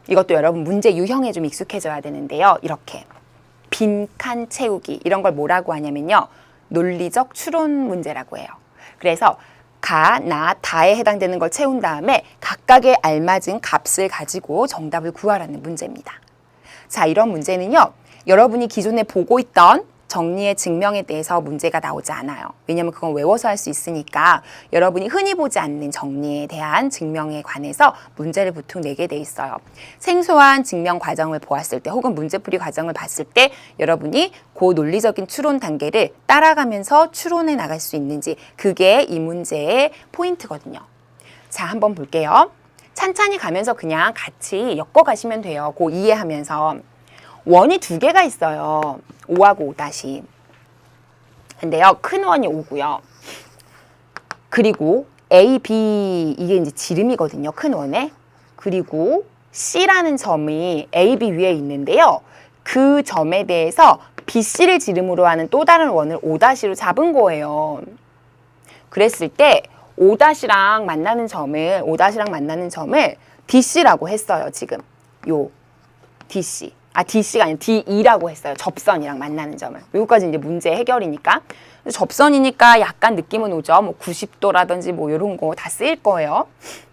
이것도 여러분 문제 유형에 좀 익숙해져야 되는데요. 이렇게 빈칸 채우기 이런 걸 뭐라고 하냐면요. 논리적 추론 문제라고 해요. 그래서 가, 나, 다에 해당되는 걸 채운 다음에 각각에 알맞은 값을 가지고 정답을 구하라는 문제입니다. 자, 이런 문제는요. 여러분이 기존에 보고 있던 정리의 증명에 대해서 문제가 나오지 않아요. 왜냐하면 그건 외워서 할 수 있으니까 여러분이 흔히 보지 않는 정리에 대한 증명에 관해서 문제를 보통 내게 돼 있어요. 생소한 증명 과정을 보았을 때 혹은 문제풀이 과정을 봤을 때 여러분이 그 논리적인 추론 단계를 따라가면서 추론해 나갈 수 있는지 그게 이 문제의 포인트거든요. 자, 한번 볼게요. 찬찬히 가면서 그냥 같이 엮어 가시면 돼요. 그 이해하면서. 원이 두 개가 있어요. 5하고 5-. 근데요, 큰 원이 5고요. 그리고 A, B, 이게 이제 지름이거든요. 큰 원에. 그리고 C라는 점이 A, B 위에 있는데요. 그 점에 대해서 BC를 지름으로 하는 또 다른 원을 5-로 잡은 거예요. 그랬을 때 5-랑 만나는 점을 DC라고 했어요. 지금 요 DC. DC가 아니라 DE라고 했어요. 접선이랑 만나는 점을. 여기까지 이제 문제 해결이니까. 접선이니까 약간 느낌은 오죠. 뭐 90도라든지 뭐 이런 거 다 쓰일 거예요.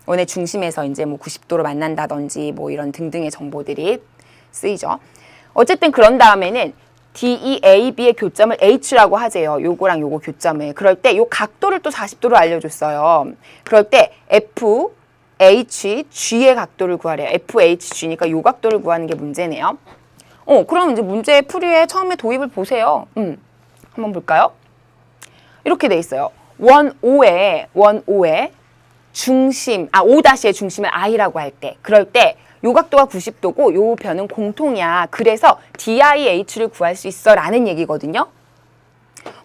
원의 중심에서 이제 뭐 90도로 만난다든지 뭐 이런 등등의 정보들이 쓰이죠. 어쨌든 그런 다음에는 DEAB의 교점을 H라고 하재요. 요거랑 요거 교점을. 그럴 때 요 각도를 또 40도로 알려줬어요. 그럴 때 FHG의 각도를 구하래요. FHG니까 요 각도를 구하는 게 문제네요. 그럼 이제 문제 풀이에 처음에 도입을 보세요. 한번 볼까요? 이렇게 돼 있어요. 원 5의 중심, 5-의 중심을 I라고 할 때, 그럴 때 요 각도가 90도고 요 변은 공통이야. 그래서 DIH를 구할 수 있어 라는 얘기거든요.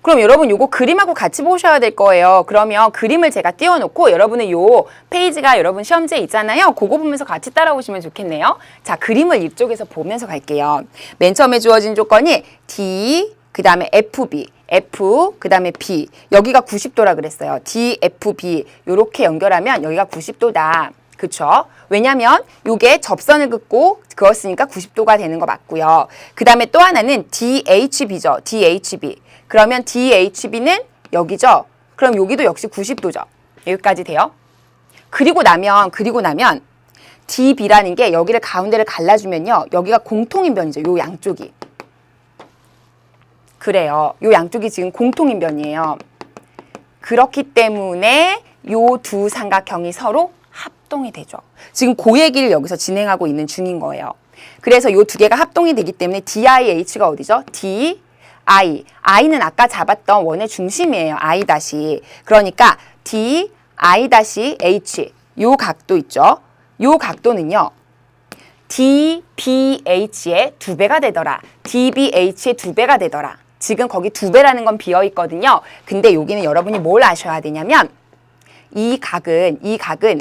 그럼 여러분 요거 그림하고 같이 보셔야 될 거예요. 그러면 그림을 제가 띄워놓고 여러분은 요 페이지가 여러분 시험지에 있잖아요. 그거 보면서 같이 따라오시면 좋겠네요. 자, 그림을 이쪽에서 보면서 갈게요. 맨 처음에 주어진 조건이 D, 그 다음에 FB, F, 그 다음에 B. 여기가 90도라 그랬어요. D, F, B. 요렇게 연결하면 여기가 90도다. 그쵸? 왜냐면 요게 접선을 그었으니까 90도가 되는 거 맞고요. 그 다음에 또 하나는 DHB죠. DHB. 그러면 DHB는 여기죠. 그럼 여기도 역시 90도죠. 여기까지 돼요. 그리고 나면 DB라는 게 여기를 가운데를 갈라주면요. 여기가 공통인변이죠. 요 양쪽이. 그래요. 요 양쪽이 지금 공통인변이에요. 그렇기 때문에 요 두 삼각형이 서로 합동이 되죠. 지금 그 얘기를 여기서 진행하고 있는 중인 거예요. 그래서 요 두 개가 합동이 되기 때문에 DIH가 어디죠? I는 아까 잡았던 원의 중심이에요. I-. 그러니까 DI-H 요 각도 있죠. 요 각도는요. DBH의 2배가 되더라. DBH의 2배가 되더라. 지금 거기 2배라는 건 비어 있거든요. 근데 여기는 여러분이 뭘 아셔야 되냐면 이 각은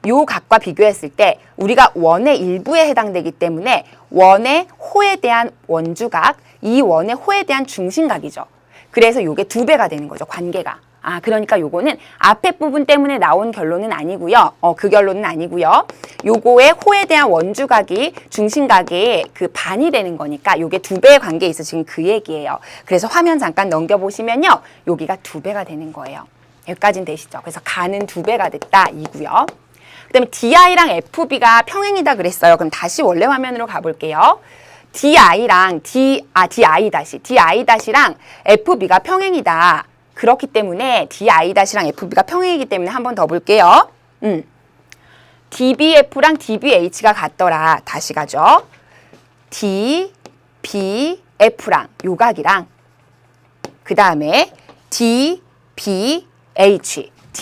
요 각과 비교했을 때 우리가 원의 일부에 해당되기 때문에 원의 호에 대한 원주각, 이 원의 호에 대한 중심각이죠. 그래서 요게 2배가 되는 거죠, 관계가. 그러니까 요거는 앞에 부분 때문에 나온 결론은 아니고요. 그 결론은 아니고요. 요거의 호에 대한 원주각이 중심각의 그 반이 되는 거니까 요게 2배의 관계에 있어 지금 그 얘기예요. 그래서 화면 잠깐 넘겨보시면요. 여기가 2배가 되는 거예요. 여기까지는 되시죠? 그래서 가는 2배가 됐다, 이고요. 그 다음에 DI랑 FB가 평행이다 그랬어요. 그럼 다시 원래 화면으로 가볼게요. DI랑 FB가 평행이다. 그렇기 때문에 DI-랑 FB가 평행이기 때문에 한 번 더 볼게요. DBF랑 DBH가 같더라. 다시 가죠. DBF랑 요각이랑 그 다음에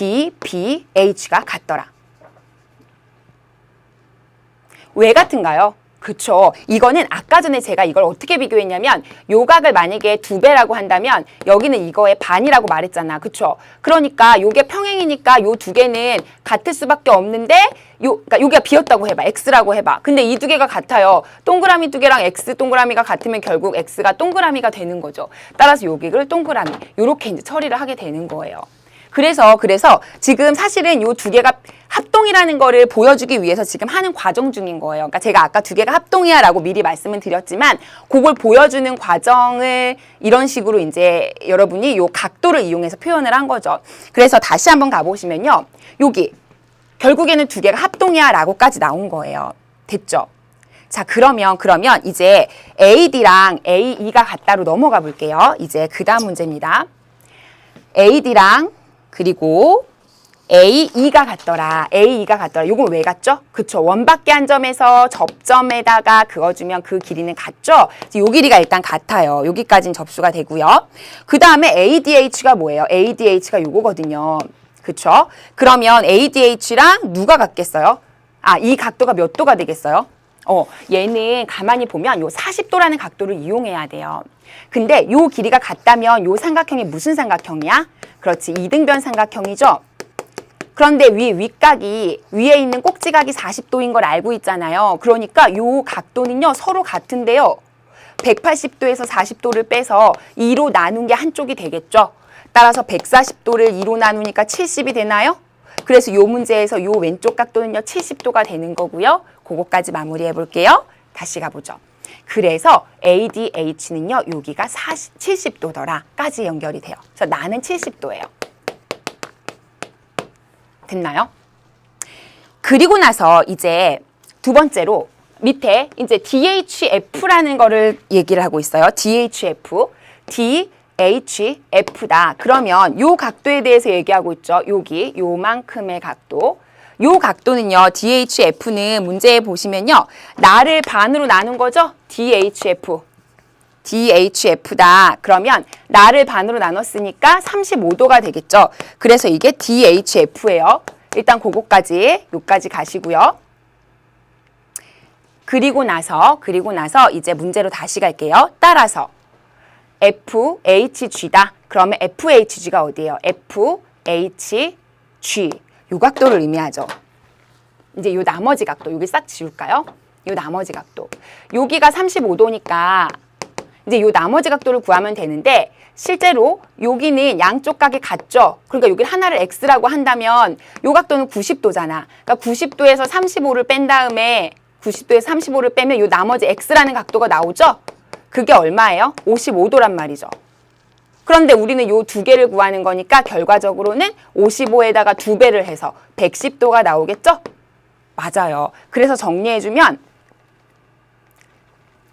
DBH가 같더라. 왜 같은가요? 그쵸. 이거는 아까 전에 제가 이걸 어떻게 비교했냐면 요각을 만약에 2배라고 한다면 여기는 이거의 반이라고 말했잖아. 그쵸. 그러니까 요게 평행이니까 요 두 개는 같을 수밖에 없는데 그러니까 여기가 비었다고 해봐. X라고 해봐. 근데 이 두 개가 같아요. 동그라미 두 개랑 X 동그라미가 같으면 결국 X가 동그라미가 되는 거죠. 따라서 여기를 동그라미 요렇게 이제 처리를 하게 되는 거예요. 그래서 지금 사실은 요 두 개가 합동이라는 거를 보여주기 위해서 지금 하는 과정 중인 거예요. 그러니까 제가 아까 두 개가 합동이야 라고 미리 말씀을 드렸지만 그걸 보여주는 과정을 이런 식으로 이제 여러분이 요 각도를 이용해서 표현을 한 거죠. 그래서 다시 한번 가보시면요. 여기 결국에는 두 개가 합동이야 라고까지 나온 거예요. 됐죠? 자, 그러면 이제 AD랑 AE가 같다로 넘어가 볼게요. 이제 그 다음 문제입니다. AD랑 그리고 AE가 같더라. AE가 같더라. 요건 왜 같죠? 그쵸. 원밖에 한 점에서 접점에다가 그어주면 그 길이는 같죠? 요 길이가 일단 같아요. 여기까지는 접수가 되고요. 그 다음에 ADH가 뭐예요? ADH가 요거거든요. 그쵸? 그러면 ADH랑 누가 같겠어요? 아, 이 각도가 몇 도가 되겠어요? 얘는 가만히 보면 요 40도라는 각도를 이용해야 돼요. 근데 요 길이가 같다면 요 삼각형이 무슨 삼각형이야? 그렇지. 이등변 삼각형이죠? 그런데 윗각이 위에 있는 꼭지각이 40도인 걸 알고 있잖아요. 그러니까 요 각도는요 서로 같은데요. 180도에서 40도를 빼서 2로 나눈 게 한쪽이 되겠죠. 따라서 140도를 2로 나누니까 70이 되나요? 그래서 요 문제에서 요 왼쪽 각도는요 70도가 되는 거고요. 그거까지 마무리해 볼게요. 다시 가보죠. 그래서 ADH는요 여기가 70도더라까지 연결이 돼요. 그래서 나는 70도예요. 됐나요? 그리고 나서 이제 두 번째로 밑에 이제 DHF라는 거를 얘기를 하고 있어요. DHF, DHF다. 그러면 요 각도에 대해서 얘기하고 있죠. 여기 요만큼의 각도. 요 각도는요. DHF는 문제에 보시면요. 나를 반으로 나눈 거죠. DHF. DHF다. 그러면 나를 반으로 나눴으니까 35도가 되겠죠. 그래서 이게 DHF예요. 일단 그거까지 요까지 가시고요. 그리고 나서 이제 문제로 다시 갈게요. 따라서 FHG다. 그러면 FHG가 어디예요? FHG. 요 각도를 의미하죠. 이제 요 나머지 각도 여기 싹 지울까요? 요 나머지 각도. 여기가 35도니까 이제 요 나머지 각도를 구하면 되는데 실제로 여기는 양쪽 각이 같죠? 그러니까 여기 하나를 X라고 한다면 요 각도는 90도잖아. 그러니까 90도에서 35를 뺀 다음에 90도에서 35를 빼면 요 나머지 X라는 각도가 나오죠? 그게 얼마예요? 55도란 말이죠. 그런데 우리는 요 두 개를 구하는 거니까 결과적으로는 55에다가 2배를 해서 110도가 나오겠죠? 맞아요. 그래서 정리해주면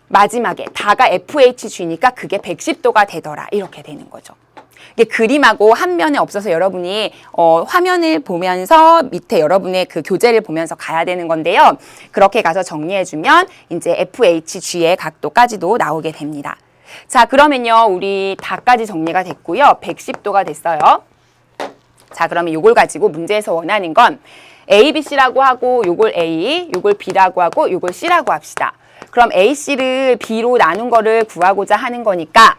마지막에 다가 FHG니까 그게 110도가 되더라. 이렇게 되는 거죠. 이게 그림하고 한 면에 없어서 여러분이 화면을 보면서 밑에 여러분의 그 교재를 보면서 가야 되는 건데요. 그렇게 가서 정리해주면 이제 FHG의 각도까지도 나오게 됩니다. 자, 그러면요. 우리 다까지 정리가 됐고요. 110도가 됐어요. 자, 그러면 요걸 가지고 문제에서 원하는 건 A, B, C라고 하고 요걸 A, 요걸 B라고 하고 요걸 C라고 합시다. 그럼 AC를 B로 나눈 거를 구하고자 하는 거니까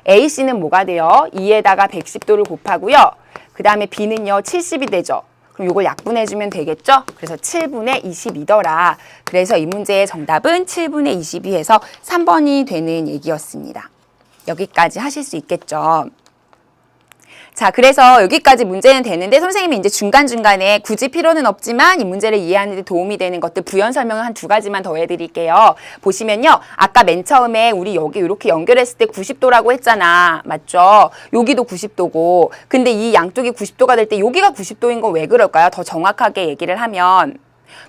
AC는 뭐가 돼요? 2에다가 110도를 곱하고요. 그 다음에 B는요 70이 되죠. 그럼 이걸 약분해주면 되겠죠? 그래서 7분의 22더라. 그래서 이 문제의 정답은 7분의 22에서 3번이 되는 얘기였습니다. 여기까지 하실 수 있겠죠? 자, 그래서 여기까지 문제는 되는데 선생님이 이제 중간중간에 굳이 필요는 없지만 이 문제를 이해하는 데 도움이 되는 것들 부연 설명을 한 2가지만 더 해드릴게요. 보시면요. 아까 맨 처음에 우리 여기 이렇게 연결했을 때 90도라고 했잖아. 맞죠? 여기도 90도고. 근데 이 양쪽이 90도가 될 때 여기가 90도인 건 왜 그럴까요? 더 정확하게 얘기를 하면.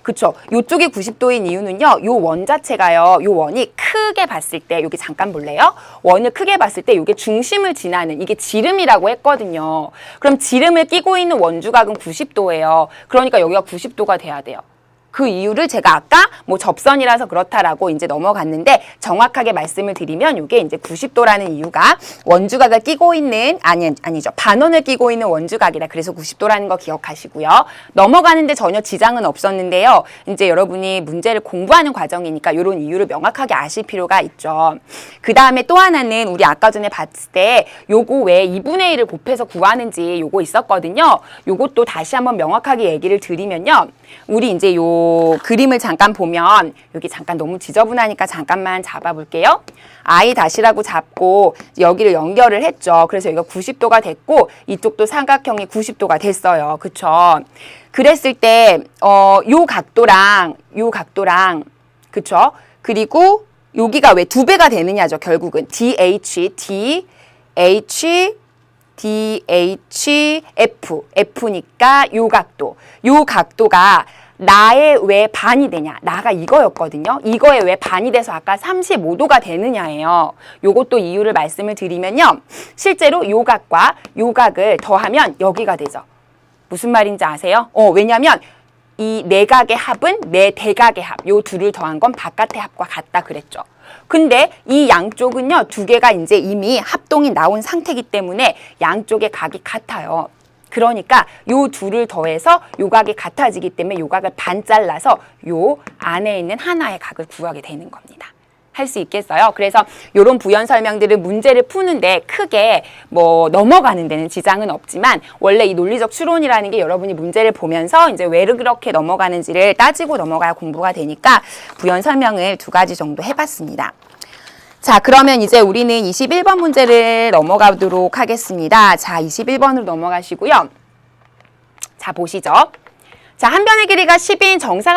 그쵸. 요쪽이 90도인 이유는요. 요 원 자체가요. 요 원이 크게 봤을 때 여기 잠깐 볼래요? 원을 크게 봤을 때 요게 중심을 지나는 이게 지름이라고 했거든요. 그럼 지름을 끼고 있는 원주각은 90도예요. 그러니까 여기가 90도가 돼야 돼요. 그 이유를 제가 아까 뭐 접선이라서 그렇다라고 이제 넘어갔는데 정확하게 말씀을 드리면 이게 이제 90도라는 이유가 원주각을 끼고 있는 아니죠. 반원을 끼고 있는 원주각이라 그래서 90도라는 거 기억하시고요. 넘어가는데 전혀 지장은 없었는데요. 이제 여러분이 문제를 공부하는 과정이니까 이런 이유를 명확하게 아실 필요가 있죠. 그 다음에 또 하나는 우리 아까 전에 봤을 때 요거 왜 2분의 1을 곱해서 구하는지 요거 있었거든요. 요것도 다시 한번 명확하게 얘기를 드리면요. 우리 이제 요 요 그림을 잠깐 보면 여기 잠깐 너무 지저분하니까 잠깐만 잡아볼게요. I 다시라고 잡고 여기를 연결을 했죠. 그래서 여기가 90도가 됐고 이쪽도 삼각형이 90도가 됐어요. 그쵸? 그랬을 때 요 각도랑 그쵸? 그리고 여기가 왜 두 배가 되느냐죠. 결국은 F니까 요 각도가 나의 왜 반이 되냐. 나가 이거였거든요. 이거에 왜 반이 돼서 아까 35도가 되느냐예요. 요것도 이유를 말씀을 드리면요. 실제로 요 각과 요 각을 더하면 여기가 되죠. 무슨 말인지 아세요? 왜냐면 이 내각의 합은 내 대각의 합. 요 둘을 더한 건 바깥의 합과 같다 그랬죠. 근데 이 양쪽은요. 두 개가 이제 이미 합동이 나온 상태이기 때문에 양쪽의 각이 같아요. 그러니까 요 둘을 더해서 요 각이 같아지기 때문에 요 각을 반 잘라서 요 안에 있는 하나의 각을 구하게 되는 겁니다. 할 수 있겠어요? 그래서 요런 부연 설명들은 문제를 푸는데 크게 뭐 넘어가는 데는 지장은 없지만 원래 이 논리적 추론이라는 게 여러분이 문제를 보면서 이제 왜 그렇게 넘어가는지를 따지고 넘어가야 공부가 되니까 부연 설명을 2가지 정도 해봤습니다. 자, 그러면 이제 우리는 21번 문제를 넘어가도록 하겠습니다. 자, 21번으로 넘어가시고요. 자, 보시죠. 자, 한 변의 길이가 10인 정사각